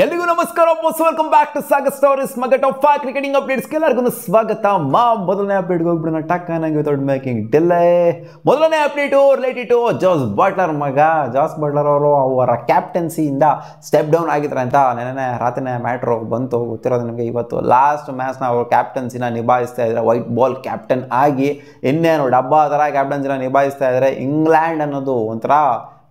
ಎಲ್ಲಿಗೂ ನಮಸ್ಕಾರ boss, welcome back to Sagar stories ಮಗ ಟಾಪ್ 5 ಕ್ರಿಕೆಟಿಂಗ್ ಅಪ್ಡೇಟ್ಸ್ ಎಲ್ಲರಿಗೂ ಸ್ವಾಗತ. ಮೊದಲನೇ ಅಪ್ಡೇಟ್ಗೆ ಹೋಗ್ಬಿಡೋಣ ಟಕ್ ಆಗಿ ವಿತೌಟ್ ಮೇಕಿಂಗ್ ಡಿಲೇ. ಮೊದಲನೇ update related to Jos Buttler ಮಗ. ಜಾಸ್ ಬಟ್ಲರ್ ಅವರು ಅವರ ಕ್ಯಾಪ್ಟನ್ಸಿಯಿಂದ ಸ್ಟೆಪ್ ಡೌನ್ ಆಗಿದ್ದಾರೆ ಅಂತ ನೆನ್ನೆ ರಾತ್ರಿನೇ ಮ್ಯಾಟ್ರ್ ಬಂತು. ಗೊತ್ತಿರೋದು ನಿಮಗೆ. ಇವತ್ತು ಲಾಸ್ಟ್ ಮ್ಯಾಚ್ನ ಅವರು ಕ್ಯಾಪ್ಟನ್ಸಿನ ನಿಭಾಯಿಸ್ತಾ ಇದ್ದಾರೆ. ವೈಟ್ ಬಾಲ್ ಕ್ಯಾಪ್ಟನ್ ಆಗಿ ಇನ್ನೇನು ಡಬ್ಬಾ ಥರ ಕ್ಯಾಪ್ಟನ್ಸಿನ ನಿಭಾಯಿಸ್ತಾ ಇದ್ದಾರೆ. ಇಂಗ್ಲೆಂಡ್ ಅನ್ನೋದು ಒಂಥರ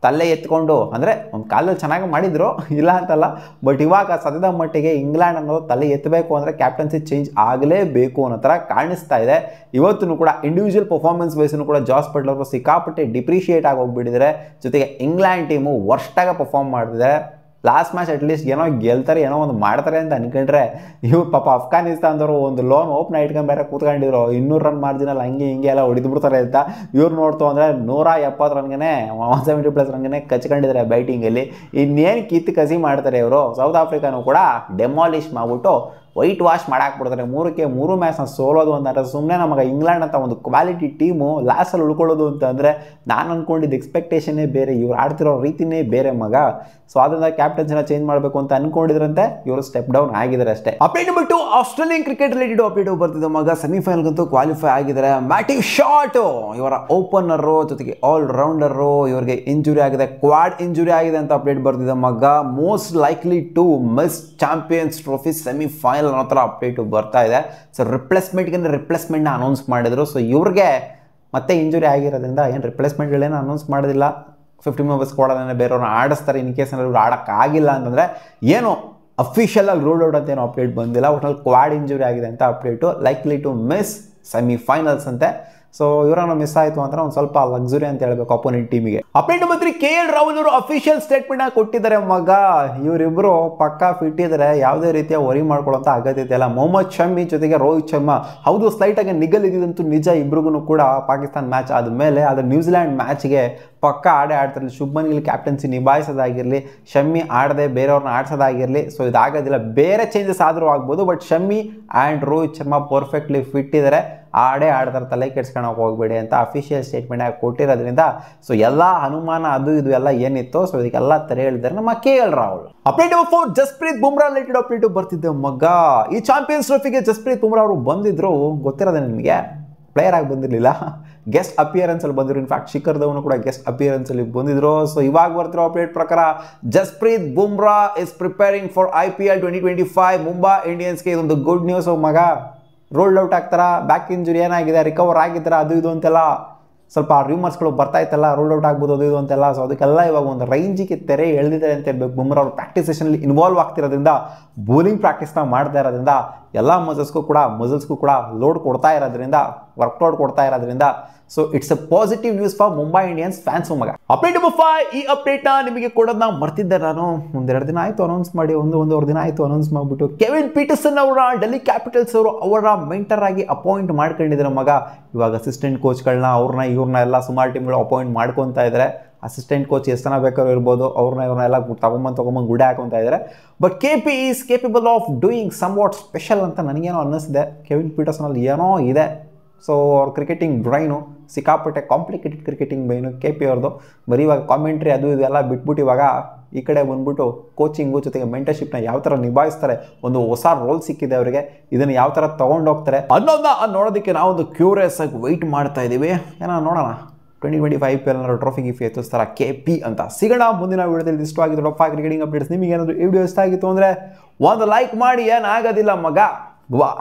ತಲೆ ಎತ್ಕೊಂಡು, ಅಂದರೆ ಒಂದು ಕಾಲದಲ್ಲಿ ಚೆನ್ನಾಗಿ ಮಾಡಿದ್ರು, ಇಲ್ಲ ಅಂತಲ್ಲ, ಬಟ್ ಇವಾಗ ಸದ್ಯದ ಮಟ್ಟಿಗೆ ಇಂಗ್ಲೆಂಡ್ ಅನ್ನೋದು ತಲೆ ಎತ್ತಬೇಕು ಅಂದರೆ ಕ್ಯಾಪ್ಟನ್ಸಿ ಚೇಂಜ್ ಆಗಲೇಬೇಕು ಅನ್ನೋ ಥರ ಕಾಣಿಸ್ತಾ ಇದೆ. ಇವತ್ತು ಕೂಡ ಇಂಡಿವಿಜುವಲ್ ಪರ್ಫಾರ್ಮೆನ್ಸ್ ವೈಸನ್ನು ಕೂಡ ಜಾಸ್ ಬಟ್ಲರ್ ಸಿಕ್ಕಾಪಟ್ಟೆ ಡಿಪ್ರಿಷಿಯೇಟ್ ಆಗಿ ಹೋಗ್ಬಿಟ್ಟಿದ್ದಾರೆ. ಜೊತೆಗೆ ಇಂಗ್ಲೆಂಡ್ ಟೀಮು ವರ್ಸ್ಟಾಗಿ ಪರ್ಫಾರ್ಮ್ ಮಾಡ್ತಿದೆ. ಲಾಸ್ಟ್ ಮ್ಯಾಚ್ ಅಟ್ಲೀಸ್ಟ್ ಏನೋ ಗೆಲ್ತಾರೆ, ಏನೋ ಒಂದು ಮಾಡ್ತಾರೆ ಅಂತ ಅನ್ಕೊಂಡ್ರೆ ಇವ್ರು ಪಾಪ ಅಫ್ಘಾನಿಸ್ತಾನದವರು ಒಂದು ಲೋನ್ ಓಪನ್ ಇಟ್ಕೊಂಡು ಬೇರೆ ಕೂತ್ಕೊಂಡಿದ್ರು. 200 ರನ್ ಮಾರ್ಜಿನಲ್ಲಿ ಹಂಗೆ ಹಿಂಗೆ ಎಲ್ಲ ಹೊಡಿದ್ಬಿಡ್ತಾರೆ ಅಂತ. ಇವ್ರು ನೋಡ್ತು ಅಂದರೆ 170 ರನ್ಗೆ 170+ ರನ್ಗೆ ಕಚ್ಕೊಂಡಿದ್ದಾರೆ ಬ್ಯಾಟಿಂಗಲ್ಲಿ. ಇನ್ನೇನು ಕಿತ್ತು ಕಸಿ ಮಾಡ್ತಾರೆ ಇವರು. ಸೌತ್ ಆಫ್ರಿಕಾನು ಕೂಡ ಡೆಮಾಲಿಷ್ ಮಾಡಿಬಿಟ್ಟು ವೈಟ್ ವಾಶ್ ಮಾಡಾಕ್ಬಿಡ್ತಾರೆ. 3 ಮ್ಯಾಚ್ನ ಸೋಲೋದು ಅಂತಂದರೆ ಸುಮ್ಮನೆ ನಮಗೆ ಇಂಗ್ಲೆಂಡ್ ಅಂತ ಒಂದು ಕ್ವಾಲಿಟಿ ಟೀಮು ಲಾಸ್ಟಲ್ಲಿ ಉಳ್ಕೊಳ್ಳೋದು ಅಂತಂದರೆ ನಾನು ಅಂದ್ಕೊಂಡಿದ್ದು ಎಕ್ಸ್ಪೆಕ್ಟೇಷನ್ನೇ ಬೇರೆ, ಇವ್ರು ಆಡ್ತಿರೋ ರೀತಿನೇ ಬೇರೆ ಮಗ. ಸೊ ಅದರಿಂದ ಕ್ಯಾಪ್ಟನ್ಸಿನ ಚೇಂಜ್ ಮಾಡಬೇಕು ಅಂತ ಅನ್ಕೊಂಡಿದ್ರಂತೆ, ಇವರು ಸ್ಟೆಪ್ ಡೌನ್ ಆಗಿದ್ದಾರೆ ಅಷ್ಟೇ. ಅಪ್ಡೇಟ್ ಬಿಟ್ಟು ಆಸ್ಟ್ರೇಲಿಯನ್ ಕ್ರಿಕೆಟ್ ರಿಲೇಟೆಡ್ ಅಪ್ಡೇಟ್ ಬರ್ತಿದೆ ಮಗ. ಸೆಮಿಫೈನಲ್ಗಂತೂ ಕ್ವಾಲಿಫೈ ಆಗಿದ್ದಾರೆ. ಮ್ಯಾಟಿವ್ ಶಾಟ್ ಇವರ ಓಪನರು, ಜೊತೆಗೆ ಆಲ್ರೌಂಡರು, ಇವರಿಗೆ ಇಂಜುರಿ ಆಗಿದೆ, ಕ್ವಾಡ್ ಇಂಜುರಿ ಆಗಿದೆ ಅಂತ ಅಪ್ಡೇಟ್ ಬರ್ತಿದೆ ಮಗ. Most likely to miss champions trophy semifinal ಅನ್ನೋ ಥರ ಅಪ್ಡೇಟು ಬರ್ತಾ ಇದೆ. ಸೊ ರಿಪ್ಲೇಸ್ಮೆಂಟ್ನ ಅನೌನ್ಸ್ ಮಾಡಿದ್ರು. ಸೊ ಇವ್ರಿಗೆ ಮತ್ತೆ ಇಂಜುರಿ ಆಗಿರೋದ್ರಿಂದ ಏನು ರಿಪ್ಲೇಸ್ಮೆಂಟ್ಗಳೇನು ಅನೌನ್ಸ್ ಮಾಡೋದಿಲ್ಲ. 15 ಮೆಂಬರ್ಸ್ ಕೊಡೋದೇ ಬೇರೆಯವ್ರನ್ನ ಆಡಿಸ್ತಾರೆ. ಇನ್ ಕೇಸ್ ಏನಾದ್ರು ಆಡೋಕ್ಕಾಗಿಲ್ಲ ಅಂತಂದರೆ ಏನು ಅಫಿಷಿಯಲ್ ಆಗಿ ರೂಲ್ಡ್ ಔಟ್ ಅಂತ ಏನು ಅಪ್ಡೇಟ್ ಬಂದಿಲ್ಲ. ಒಟ್ನಲ್ಲಿ ಕ್ವಾಡ್ ಇಂಜುರಿ ಆಗಿದೆ ಅಂತ update. Likely to miss semifinals ಅಂತೆ. ಸೊ ಇವರನ್ನು ಮಿಸ್ ಆಯಿತು ಅಂತ ಒಂದು ಸ್ವಲ್ಪ ಲಕ್ಸುರಿ ಅಂತ ಹೇಳಬೇಕು ಅಪೋನೆಂಟ್ ಟೀಮಿಗೆ. ಅಪ್ಡೇಟ್ ಬಂದ್ರಿ KL ರಾಹುಲ್ ಅವರು ಅಫಿಷಿಯಲ್ ಸ್ಟೇಟ್ಮೆಂಟ್ ಕೊಟ್ಟಿದ್ದಾರೆ ಮಗ. ಇವರಿಬ್ಬರು ಪಕ್ಕಾ ಫಿಟ್ ಇದ್ದಾರೆ, ಯಾವುದೇ ರೀತಿಯ ವರಿ ಮಾಡ್ಕೊಳ್ಳೋಂಥ ಅಗತ್ಯತೆ ಇಲ್ಲ. ಮೊಹಮ್ಮದ್ ಶಮಿ ಜೊತೆಗೆ ರೋಹಿತ್ ಶರ್ಮಾ ಹೌದು ಸ್ಲೈಟಾಗಿ ನಿಗಲಿದಂತೂ ನಿಜ. ಇಬ್ರಿಗೂ ಕೂಡ ಪಾಕಿಸ್ತಾನ್ ಮ್ಯಾಚ್ ಆದಮೇಲೆ ಅದು ನ್ಯೂಜಿಲ್ಯಾಂಡ್ ಮ್ಯಾಚ್ಗೆ ಪಕ್ಕಾ ಆಡ್ತಾರೆ. ಶುಭ್ಮನ್ ಗಿಲ್ ಕ್ಯಾಪ್ಟನ್ಸಿ ನಿಭಾಯಿಸೋದಾಗಿರಲಿ, ಶಮ್ಮಿ ಆಡದೆ ಬೇರೆಯವ್ರನ್ನ ಆಡಿಸೋದಾಗಿರಲಿ, ಸೊ ಇದಾಗೋದಿಲ್ಲ. ಬೇರೆ ಚೇಂಜಸ್ ಆದರೂ ಆಗ್ಬೋದು, but Shami and Rohit Sharma perfectly fit ಇದ್ದಾರೆ. ಆಡ್ತಾರೆ, ತಲೆ ಕೆಡ್ಸ್ಕೊಳಕ್ಕೆ ಹೋಗಬೇಡಿ ಅಂತ ಅಫಿಷಿಯಲ್ ಸ್ಟೇಟ್ಮೆಂಟ್ ಆಗಿ ಕೊಟ್ಟಿರೋದ್ರಿಂದ ಸೊ ಎಲ್ಲ ಅನುಮಾನ ಅದು ಇದು ಎಲ್ಲ ಏನಿತ್ತು ಸೊ ಇದಕ್ಕೆಲ್ಲ ತೆರೆ ಹೇಳಿದ್ದಾರೆ ನಮ್ಮ KL Rahul. Update for Jasprit Bumrah related update ಬರ್ತಿದ್ದೆ ಮಗ. ಈ ಚಾಂಪಿಯನ್ಸ್ ಟ್ರೋಫಿಗೆ ಜಸ್ಪ್ರೀತ್ ಬುಮ್ರಾ ಅವರು ಬಂದಿದ್ರು, ಗೊತ್ತಿರೋದೇ ನಿಮಗೆ. ಪ್ಲೇಯರ್ ಆಗಿ ಬಂದಿರಲಿಲ್ಲ, ಗೆಸ್ಟ್ ಅಪಿಯರೆನ್ಸಲ್ಲಿ ಬಂದಿದ್ರು. ಇನ್ಫ್ಯಾಕ್ಟ್ ಶಿಖರ್ ಧವನ್ ಕೂಡ ಗೆಸ್ಟ್ ಅಪಿಯರೆನ್ಸಲ್ಲಿ ಬಂದಿದ್ರು. ಸೊ ಇವಾಗ ಬರ್ತಿರೋ ಅಪ್ಡೇಟ್ ಪ್ರಕಾರ Jasprit Bumrah is preparing for IPL 2025. Mumbai ಇಂಡಿಯನ್ಸ್ಗೆ ಇದೊಂದು ಗುಡ್ ನ್ಯೂಸ್ ಮಗ. ರೋಲ್ಡ್ ಔಟ್ ಆಗ್ತಾರ, ಬ್ಯಾಕ್ ಇಂಜುರಿ ಏನಾಗಿದೆ, ರಿಕವರ್ ಆಗಿದ್ದಾರ, ಅದು ಇದು ಅಂತೆಲ್ಲ ಸ್ವಲ್ಪ ರೂಮರ್ಸ್ಗಳು ಬರ್ತಾ ಇತ್ತಲ್ಲ, ರೋಲ್ಡ್ ಔಟ್ ಆಗ್ಬೋದು ಅದು ಇದು ಅಂತೆಲ್ಲ. ಸೊ ಅದಕ್ಕೆಲ್ಲ ಇವಾಗ ಒಂದು ರೇಂಜಿಗೆ ತೆರೆ ಎಳೆದಿದ್ದಾರೆ ಅಂತ ಹೇಳ್ಬೇಕು. ಬುಮ್ರಾ ಅವರು ಪ್ರಾಕ್ಟೀಸ್ ಸೆಷನಲ್ಲಿ ಇನ್ವಾಲ್ವ್ ಆಗ್ತಿರೋದ್ರಿಂದ, ಬೌಲಿಂಗ್ ಪ್ರಾಕ್ಟೀಸ್ನ ಮಾಡ್ತಾ ಇರೋದ್ರಿಂದ, ಎಲ್ಲ ಮಸಲ್ಸ್ಗೂ ಕೂಡ ಲೋಡ್ ಕೊಡ್ತಾ ಇರೋದ್ರಿಂದ, ವರ್ಕ್ಲೋಡ್ ಕೊಡ್ತಾ ಇರೋದ್ರಿಂದ so it's A positive news for Mumbai Indians fans ಮಗ. ಅಪ್ಡೇಟ್ ನಂಬರ್ 5, ಈ ಅಪ್ಡೇಟ್ನ ನಿಮಗೆ ಕೊಡೋದನ್ನ ಮರ್ತಿದ್ದೆ ನಾನು. 1-2 ದಿನ ಆಯಿತು ಅನೌನ್ಸ್ ಮಾಡಿ, ಒಂದೂವರೆ ದಿನ ಆಯಿತು ಅನೌನ್ಸ್ ಮಾಡಿಬಿಟ್ಟು ಕೆವಿನ್ ಪೀಟರ್ಸನ್ ಅವರ ಡೆಲ್ಲಿ ಕ್ಯಾಪಿಟಲ್ಸ್ ಅವರು ಅವರ ಮೆಂಟರ್ ಆಗಿ ಅಪಾಯಿಂಟ್ ಮಾಡ್ಕೊಂಡಿದ್ದಾರೆ ಮಗ. ಇವಾಗ ಅಸಿಸ್ಟೆಂಟ್ ಕೋಚ್ಗಳನ್ನ ಇವ್ರನ್ನ ಎಲ್ಲ ಸುಮಾರು ಟೀಮ್ಗಳು ಅಪಾಯಿಂಟ್ ಮಾಡ್ಕೊತಾ ಇದ್ದಾರೆ. ಅಸಿಸ್ಟೆಂಟ್ ಕೋಚ್ ಎಷ್ಟು ಜನ ಬೇಕಾದ್ರೂ ಇರ್ಬೋದು, ಇವ್ರನ್ನೆಲ್ಲ ತಗೊಂಬಂದು ಗುಡೆ ಹಾಕೊತಾ ಇದ್ದಾರೆ. But KP is capable of doing somewhat special ಅಂತ ನನಗೇನೋ ಅನ್ನಿಸಿದೆ. ಕೆವಿನ್ ಪೀಟರ್ಸನಲ್ಲಿ ಏನೋ ಇದೆ. ಸೊ ಅವ್ರ ಕ್ರಿಕೆಟಿಂಗ್ ಬ್ರೈನು ಸಿಕ್ಕಾಪಟ್ಟೆ ಕಾಂಪ್ಲಿಕೇಟೆಡ್ ಕ್ರಿಕೆಟಿಂಗ್ ಬ್ರೈನು KP ಅವ್ರದ್ದು. ಬರೀ ಇವಾಗ ಕಾಮೆಂಟ್ರಿ ಅದು ಇದೆಲ್ಲ ಬಿಟ್ಬಿಟ್ಟು ಇವಾಗ ಈ ಕಡೆ ಬಂದ್ಬಿಟ್ಟು ಕೋಚಿಂಗು ಜೊತೆಗೆ ಮೆಂಟರ್ಶಿಪ್ನ ಯಾವ ಥರ ನಿಭಾಯಿಸ್ತಾರೆ, ಒಂದು ಹೊಸ ರೋಲ್ ಸಿಕ್ಕಿದೆ ಅವರಿಗೆ, ಇದನ್ನು ಯಾವ ಥರ ತೊಗೊಂಡೋಗ್ತಾರೆ ಅನ್ನೋದನ್ನ ನೋಡೋದಕ್ಕೆ ನಾವೊಂದು ಕ್ಯೂರಿಯಸ್ ಆಗಿ ವೆಯ್ಟ್ ಮಾಡ್ತಾ ಇದ್ದೀವಿ. ಏನೋ ನೋಡೋಣ 2025 IPL ಟ್ರೋಫಿ ಗಿಫಿ ಎತ್ತಿಸ್ತಾರ KP ಅಂತ. ಸಿಗೋಣ ಮುಂದಿನ ವಿಡಿಯೋದಲ್ಲಿ. ಇಷ್ಟವಾಗಿದ್ದು ಟಾಪ್ 5 ಕ್ರಿಕೆಟಿಂಗ್ ಅಪ್ಡೇಟ್ಸ್. ನಿಮಗೆ ಏನಾದರೂ ಈ ವಿಡಿಯೋ ಇಷ್ಟ ಆಗಿತ್ತು ಅಂದರೆ ಒಂದು ಲೈಕ್ ಮಾಡಿ, ಏನಾಗೋದಿಲ್ಲ ಮಗ. ವಾ.